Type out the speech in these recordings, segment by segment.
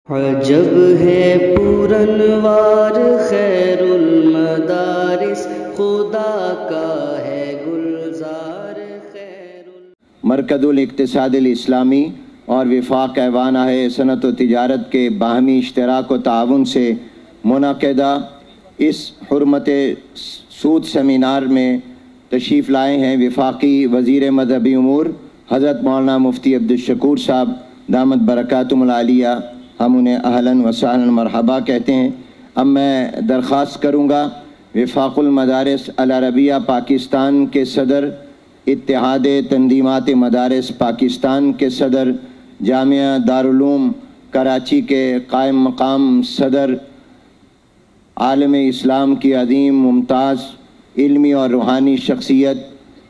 عجب ہے پورنوار خیر المدارس، خدا کا ہے گلزار خیر مرکز الاقتصاد الاسلامی اور وفاق ایوان صنعت و تجارت کے باہمی اشتراک و تعاون سے منعقدہ اس حرمت سود سیمینار میں تشریف لائے ہیں وفاقی وزیر مذہبی امور حضرت مولانا مفتی عبدالشکور صاحب دامت برکاتہم العالیہ۔ ہم انہیں اہلاً و سہلاً مرحبا کہتے ہیں۔ اب میں درخواست کروں گا وفاق المدارس العربیہ پاکستان کے صدر، اتحاد تنظیمات مدارس پاکستان کے صدر، جامعہ دارالعلوم کراچی کے قائم مقام صدر، عالم اسلام کی عظیم ممتاز علمی اور روحانی شخصیت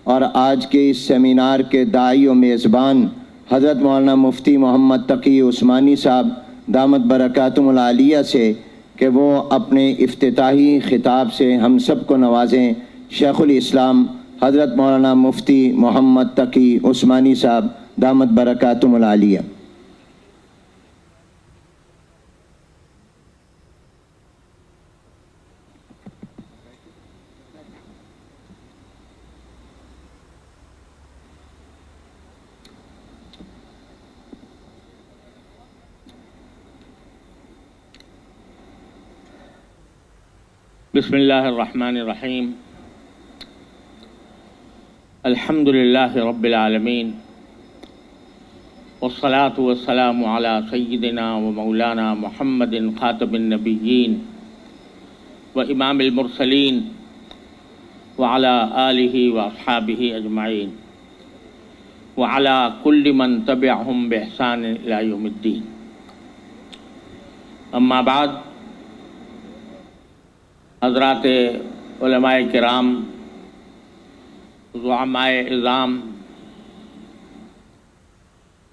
اور آج کے اس سیمینار کے داعی و میزبان حضرت مولانا مفتی محمد تقی عثمانی صاحب دامت برکاتہم العالیہ سے کہ وہ اپنے افتتاحی خطاب سے ہم سب کو نوازیں۔ شیخ الاسلام حضرت مولانا مفتی محمد تقی عثمانی صاحب دامت برکاتہم العالیہ۔ بسم اللہ الرحمن الرحیم، الحمد للہ رب العالمین، والصلاة والسلام علی سیدنا و مولانا محمد خاتم النبیین و امام المرسلین وعلی آلہ و اصحابہ اجمعین وعلی کل من تبعہم بإحسان الی یوم الدین۔ اما بعد، حضرات علماء کرام، زعماء اعظام،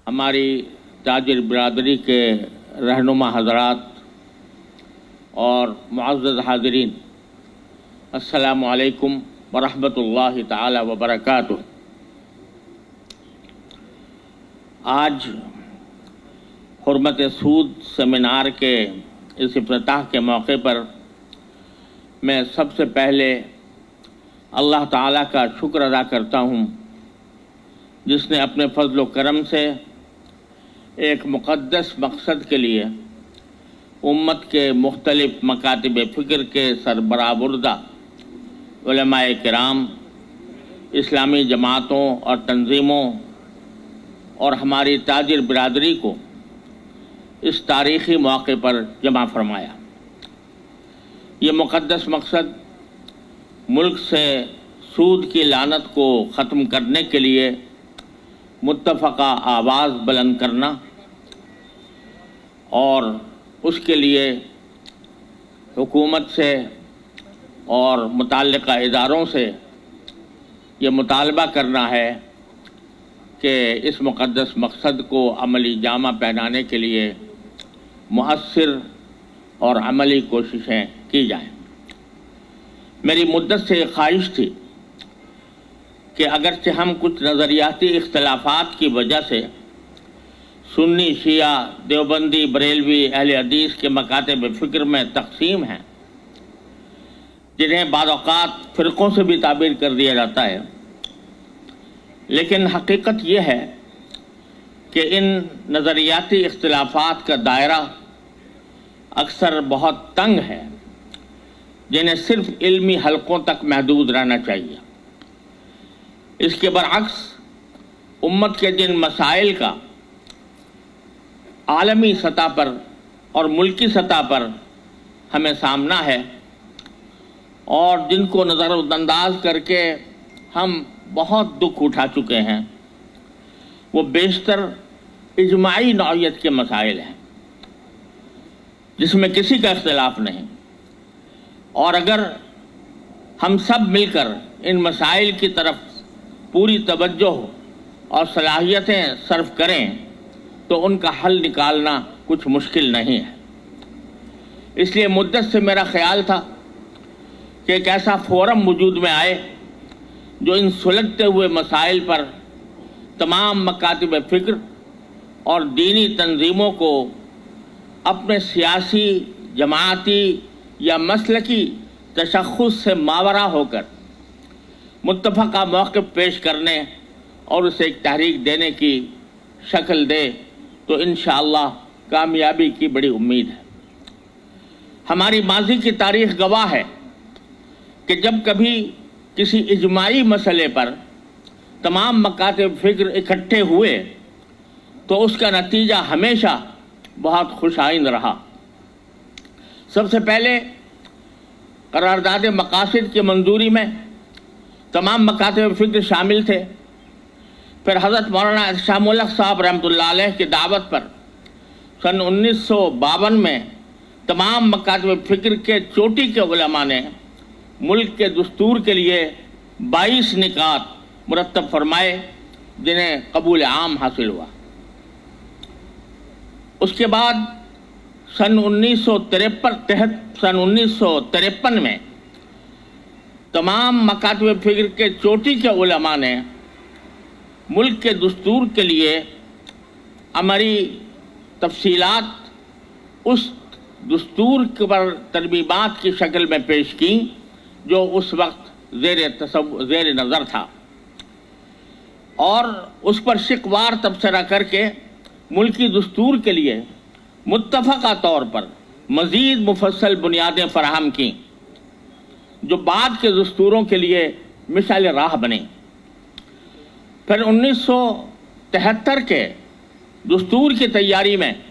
ہماری تاجر برادری کے رہنما حضرات اور معزز حاضرین، السلام علیکم ورحمۃ اللہ تعالی وبرکاتہ۔ آج حرمت سود سیمینار کے اس افتتاح کے موقع پر میں سب سے پہلے اللہ تعالیٰ کا شکر ادا کرتا ہوں، جس نے اپنے فضل و کرم سے ایک مقدس مقصد کے لیے امت کے مختلف مکاتب فکر کے سربراہ بردہ علماء کرام، اسلامی جماعتوں اور تنظیموں اور ہماری تاجر برادری کو اس تاریخی موقع پر جمع فرمایا۔ یہ مقدس مقصد ملک سے سود کی لعنت کو ختم کرنے کے لیے متفقہ آواز بلند کرنا اور اس کے لیے حکومت سے اور متعلقہ اداروں سے یہ مطالبہ کرنا ہے کہ اس مقدس مقصد کو عملی جامہ پہنانے کے لیے مؤثر اور عملی کوششیں کی جائیں۔ میری مدت سے یہ خواہش تھی کہ اگرچہ ہم کچھ نظریاتی اختلافات کی وجہ سے سنی، شیعہ، دیوبندی، بریلوی، اہل حدیث کے مکاتب فکر میں تقسیم ہیں، جنہیں بعض اوقات فرقوں سے بھی تعبیر کر دیا جاتا ہے، لیکن حقیقت یہ ہے کہ ان نظریاتی اختلافات کا دائرہ اکثر بہت تنگ ہے، جنہیں صرف علمی حلقوں تک محدود رہنا چاہیے۔ اس کے برعکس امت کے جن مسائل کا عالمی سطح پر اور ملکی سطح پر ہمیں سامنا ہے اور جن کو نظر انداز کر کے ہم بہت دکھ اٹھا چکے ہیں، وہ بیشتر اجماعی نوعیت کے مسائل ہیں جس میں کسی کا اختلاف نہیں، اور اگر ہم سب مل کر ان مسائل کی طرف پوری توجہ اور صلاحیتیں صرف کریں تو ان کا حل نکالنا کچھ مشکل نہیں ہے۔ اس لیے مدت سے میرا خیال تھا کہ ایک ایسا فورم وجود میں آئے جو ان سلگتے ہوئے مسائل پر تمام مکاتب فکر اور دینی تنظیموں کو अपने सियासी, जमाती या मसलकी तशख़्ख़ुस से मावरा होकर मुत्तफ़क़ा मौक़िफ़ पेश करने और उसे एक तहरीक देने की शक्ल दे तो इंशाअल्लाह कामयाबी की बड़ी उम्मीद है। हमारी माजी की तारीख़ गवाह है कि जब कभी किसी इजमाई मसले पर तमाम मकातिब फ़िक्र इकट्ठे हुए तो उसका नतीजा हमेशा बहुत खुशाइंद रहा। सबसे पहले करारदाद मकासिद की मंजूरी में तमाम मकातिब फ़िक्र शामिल थे। फिर हज़रत मौलाना इरशाद मुल्क साहब रहमतुल्लाह अलैह की दावत पर सन 1952 में तमाम मकातिब फ़िक्र के चोटी के उलमा ने मुल्क के दस्तूर के लिए 22 निकात मुरतब फरमाए जिन्हें कबूल आम हासिल हुआ। उसके बाद सन 1953 में तमाम मकातिब फ़िक्र के चोटी के उलमा ने मुल्क के दस्तूर के लिए अमरी तफसीलात उस दस्तूर पर तरमीमात की शक्ल में पेश की जो उस वक्त ज़ेर नज़र था और उस पर शिकवार तबसरा करके मुल्की दस्तूर के लिए मुत्तफ़क़ा तौर पर मज़ीद मुफस्सल बुनियादें फराहम की जो बाद के दस्तूरों के लिए मिसाल राह बने। फिर 1973 के दस्तूर की तैयारी में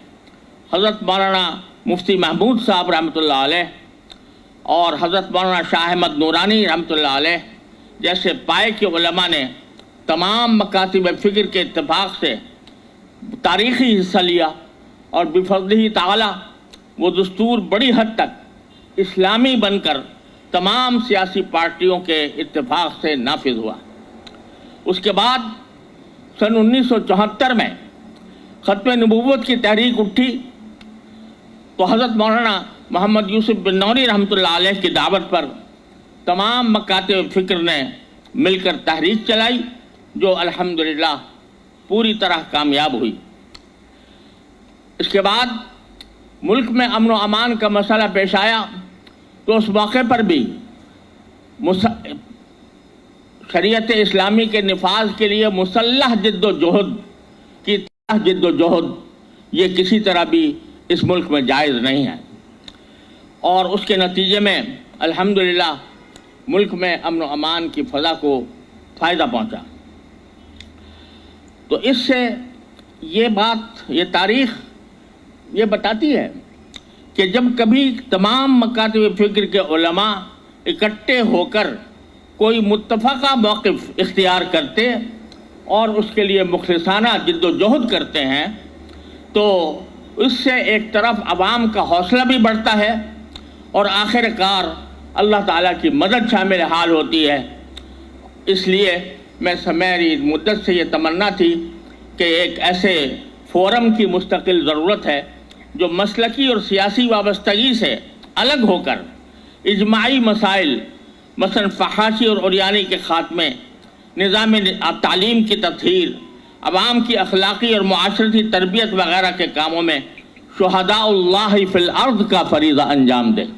हज़रत मौलाना मुफ्ती महमूद साहब रहमतुल्लाह अलैह और हज़रत मौलाना शाह अहमद नूरानी रहमतुल्लाह अलैह जैसे पाए के उलमा ने तमाम मकातिब फ़िक्र के इत्तेफाक से तारीख़ी हिस्सा लिया और बिफ़ज़्लिही ताला वो दस्तूर बड़ी हद तक इस्लामी बनकर तमाम सियासी पार्टियों के इत्तेफाक से नाफिज हुआ। उसके बाद सन 1974 में ख़त्म नबूवत की तहरीक उठी तो हज़रत मौलाना मोहम्मद यूसुफ बिन नौरी रहमतुल्लाह अलैह की दावत पर तमाम मकातिब फ़िक्र ने मिलकर तहरीक चलाई जो अल्हम्दुलिल्लाह पूरी तरह कामयाब हुई। इसके बाद मुल्क में अमन व अमान का मसला पेश आया तो उस मौके पर भी शरीयत इस्लामी के निफाज के लिए मुसल्लह जिद्दोजहद की जिद्दोजहद ये किसी तरह भी इस मुल्क में जायज़ नहीं है और उसके नतीजे में अल्हम्दुलिल्लाह मुल्क में अमन व अमान की फ़ज़ा को फ़ायदा पहुँचा। तो इससे ये तारीख़ ये बताती है कि जब कभी तमाम मकातिब फ़िक्र के उलमा इकट्ठे होकर कोई मुत्तफ़क़ा मौक़िफ़ इख्तियार करते और उसके लिए मुखलिसाना जिद्दोजहद करते हैं तो उससे एक तरफ अवाम का हौसला भी बढ़ता है और आखिरकार अल्लाह ताला की मदद शामिल हाल होती है। इसलिए मेरी मुद्दत से ये तमन्ना थी कि एक ऐसे फ़ोरम की मुस्तकिल ज़रूरत है जो मसलकी और सियासी वाबस्तगी से अलग होकर इजमाई मसाइल मसलन फ़हाशी और उरियानी के ख़ात्मे, निज़ाम तालीम की तत्हीर, अवाम की अखलाक़ी और मुआशरती तरबियत वगैरह के कामों में शुहदाउल्लाह फ़िल अर्ज़ का फ़रीज़ा अंजाम दे।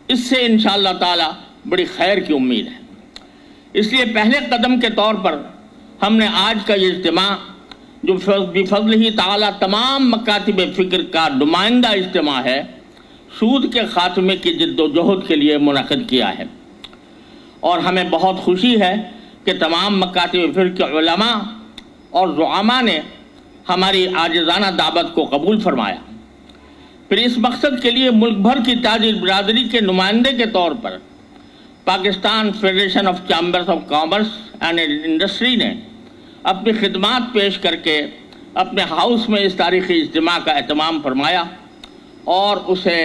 इससे इंशाअल्लाह ताला बड़ी खैर की उम्मीद है। इसलिए पहले कदम के तौर पर हमने आज का ये इज्तिमा जो बिफ़ज़्लिही ताला तमाम मकातिब फ़िक्र का नुमाइंदा इज्तिमा है सूद के ख़ात्मे की जिद्दोजहद के लिए मुनक़िद किया है और हमें बहुत खुशी है कि तमाम मकातिब फ़िक्र के उलमा और ज़ुआमा ने हमारी आजिज़ाना दावत को कबूल फरमाया। फिर इस मकसद के लिए मुल्क भर की ताजिर बिरादरी के नुमाइंदे के तौर पर Pakistan federation of chambers of commerce and industry ने अपनी खिदमात पेश करके अपने हाउस में इस तारीख़ी इज्तिमा का एहतमाम फरमाया और उसे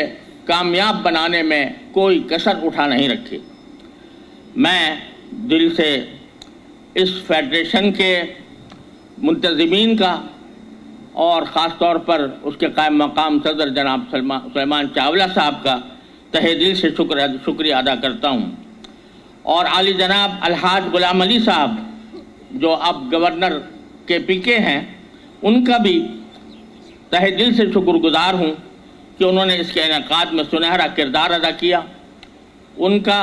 कामयाब बनाने में कोई कसर उठा नहीं रखी। मैं दिल से इस फेडरेशन के मुंतज़मीन का और ख़ास तौर पर उसके कायम मकाम सदर जनाब सुलेमान चावला साहब का तहे दिल से शुक्रिया अदा करता हूँ और आली जनाब अलहाज गुलाम अली साहब जो अब गवर्नर KPK हैं उनका भी तहे दिल से शुक्रगुजार हूँ कि उन्होंने इसके इनेकाद में सुनहरा किरदार अदा किया। उनका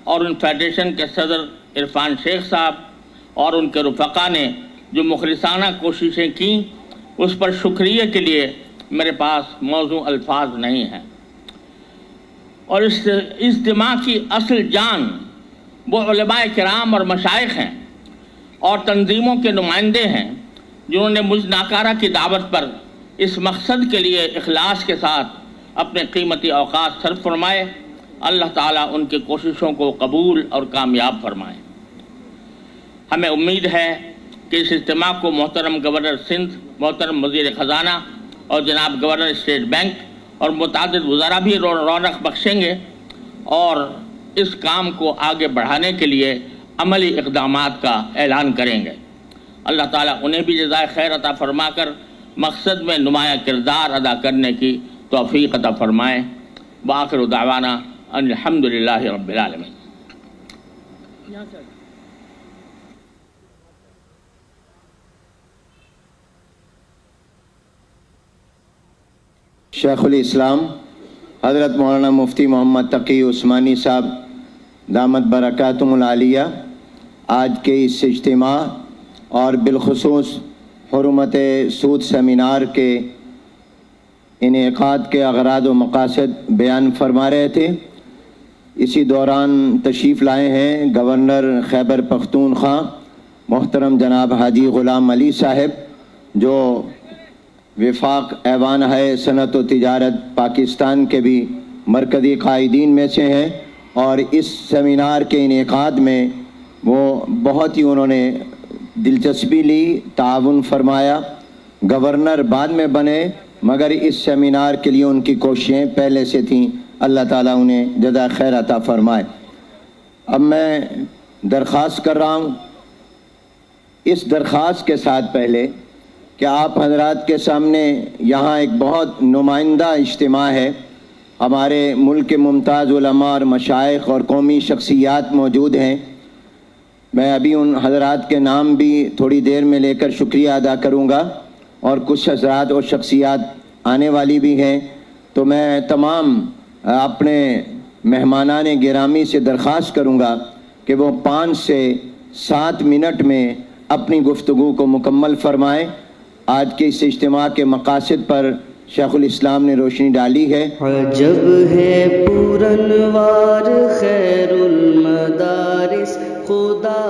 और उन फेडरेशन के सदर इरफान शेख साहब और उनके रुफ़क़ा ने जो मुखलिसाना कोशिशें की, उस पर शुक्रिया के लिए मेरे पास मौजू अल्फाज नहीं हैं। और इस इज्तिमा की असल जान वो उलमाए किराम और मशाइख हैं और तंजीमों के नुमाइंदे हैं जिन्होंने मुझ नाकारा की दावत पर इस मकसद के लिए इखलास के साथ अपने कीमती औकात सर्फ फरमाए। अल्लाह ताला उनकी कोशिशों को कबूल और कामयाब फरमाए। हमें उम्मीद है कि इस इज्तिमा को मोहतरम गवर्नर सिंध, मोहतरम वज़ीर ख़ज़ाना और जनाब गवर्नर स्टेट बैंक और मुतादिद वज़रा भी रौनक बख्शेंगे और इस काम को आगे बढ़ाने के लिए अमली इक़दामात का ऐलान करेंगे। अल्लाह ताला उन्हें भी जज़ाए खैर अता फरमाकर मकसद में नुमाया किरदार अदा करने की तौफ़ीक़ अता फरमाएँ। व आखिर दावाना अल्हम्दुलिल्लाहि रब्बिल आलमीन। शेखुल इस्लाम हज़रत मौलाना मुफ्ती मोहम्मद तकी उस्मानी साहब दामत बरकातुहुल आलिया आज के इस इज्तिमा और बिलखुसूस हुर्मत सूद सेमिनार के इनेकाद के अगराद व मकासद बयान फरमा रहे थे। इसी दौरान तशरीफ़ लाए हैं गवर्नर खैबर पख्तूनख्वा मोहतरम जनाब हाजी ग़ुलाम अली साहब, जो विफाक ऐवान है सनत व तिजारत पाकिस्तान के भी मरकज़ी कायदीन में से हैं और इस सेमिनार के इनेकाद में वो बहुत ही उन्होंने दिलचस्पी ली, ताउन फरमाया। गवर्नर बाद में बने मगर इस सेमिनार के लिए उनकी कोशिशें पहले से थीं। अल्लाह ताला उन्हें जज़ा खैर अता फरमाए। अब मैं दरख्वास्त कर रहा हूँ, इस दरख्वास्त के साथ पहले कि आप हजरात के सामने यहाँ एक बहुत नुमाइंदा इज्तिमा है। हमारे मुल्क के मुमताज़ उलमा और मशाइख और कौमी शख्सियात मौजूद हैं। मैं अभी उन हजरात के नाम भी थोड़ी देर में लेकर शुक्रिया अदा करूँगा और कुछ हजरात और शख्सियात आने वाली भी हैं। तो मैं तमाम अपने मेहमानान गिरामी से दरख्वास्त करूँगा कि वो 5 से 7 मिनट में अपनी गुफ्तगू को मुकम्मल फरमाएँ। आज के इस इज्तिमा के मकासद पर शेखुल इस्लाम ने रोशनी डाली है। अजब है पूरनवार खैरुल मदारिस खुदा